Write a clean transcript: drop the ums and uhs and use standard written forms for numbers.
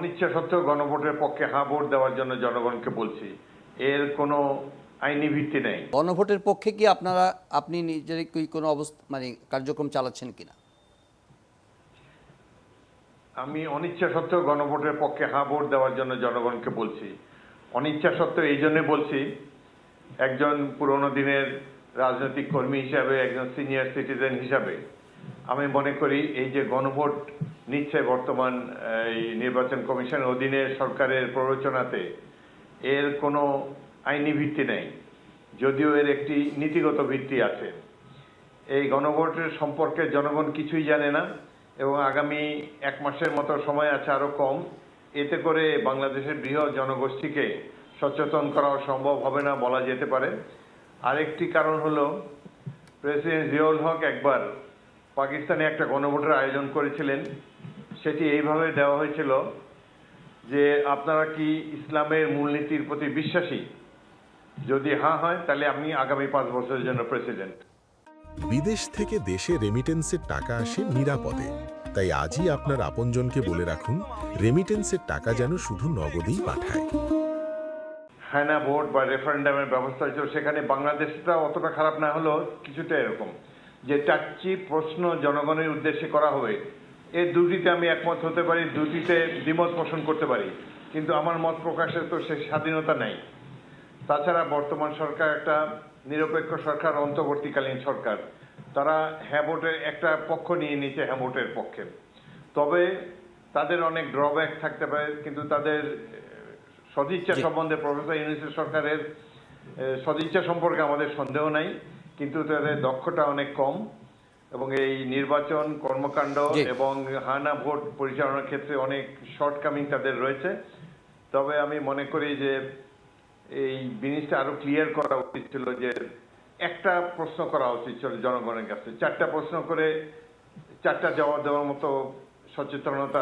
অনিচ্ছা সত্ত্বেও গণভোটের পক্ষে হ্যাঁ ভোট দেওয়ার জন্য জনগণকে বলছি। এর কোনো আইনি ভিত্তি নেই। গণভোটের পক্ষে কি আপনি নিজের কি কোনো অবস্থা মানে কার্যক্রম চালাচ্ছেন কিনা? আমি অনিচ্ছা সত্ত্বেও গণভোটের পক্ষে হ্যাঁ ভোট দেওয়ার জন্য জনগণকে বলছি। অনিচ্ছা সত্ত্বেও এই জন্যে বলছি, একজন পুরনো দিনের রাজনৈতিক কর্মী হিসাবে, একজন সিনিয়র সিটিজেন হিসাবে আমি মনে করি এই যে গণভোট নিচ্ছে বর্তমান এই নির্বাচন কমিশনের অধীনে সরকারের প্ররোচনাতে, এর কোনো আইনি ভিত্তি নেই, যদিও এর একটি নীতিগত ভিত্তি আছে। এই গণভোটের সম্পর্কে জনগণ কিছুই জানে না এবং আগামী 1 মাসের মতো সময় আছে, আরো কম। এতে করে বাংলাদেশের বৃহৎ জনগোষ্ঠীকে সচেতন করা সম্ভব হবে না বলা যেতে পারে। আরেকটি কারণ হলো, প্রেসিডেন্ট জিয়াউল হক একবার পাকিস্তানে একটা গণভোটের আয়োজন করেছিলেন। সেটি এইভাবে দেওয়া হয়েছিল যে আপনারা কি ইসলামের মূলনীতির প্রতি বিশ্বাসী? যদি হ্যাঁ হয় তাহলে আমি আগামী 5 বছরের জন্য প্রেসিডেন্ট। বিদেশ থেকে দেশে রেমিটেন্সের টাকা আসে নিরাপদে, তাই আজই আপনার আপনজনকে বলে রাখুন রেমিটেন্সের টাকা যেন শুধু নগদেই পাঠায়। হ্যাঁ না ভোট বা রেফারেন্ডামের ব্যবস্থা হয়েছিল, সেখানে বাংলাদেশটা অতটা খারাপ না হলেও কিছুটা এরকম যে 4টি প্রশ্ন জনগণের উদ্দেশ্যে করা হবে। এই দুটিতে আমি একমত হতে পারি, দুটিতে দ্বিমত পোষণ করতে পারি, কিন্তু আমার মত প্রকাশের তো সে স্বাধীনতা নেই। তাছাড়া বর্তমান সরকার একটা নিরপেক্ষ সরকার, অন্তর্বর্তীকালীন সরকার। তারা হ্যাঁ ভোটের একটা পক্ষ নিয়ে নিয়েছে, হ্যাঁ ভোটের পক্ষে। তবে তাদের অনেক ড্রব্যাক থাকতে পারে, কিন্তু তাদের সদিচ্ছা সম্বন্ধে প্রফেসর ইউনূসের সরকারের সদিচ্ছা সম্পর্কে আমাদের সন্দেহ নাই, কিন্তু তাদের দক্ষতা অনেক কম এবং এই নির্বাচন কর্মকাণ্ড এবং হ্যাঁ না ভোট পরিচালনার ক্ষেত্রে অনেক শর্টকামিং তাদের রয়েছে। তবে আমি মনে করি যে এই জিনিসটা আরো ক্লিয়ার করা উচিত ছিল, যে একটা প্রশ্ন করা উচিত ছিল জনগণের কাছে, 4টা প্রশ্ন করে 4টা জবাব দেওয়ার মতো সচেতনতা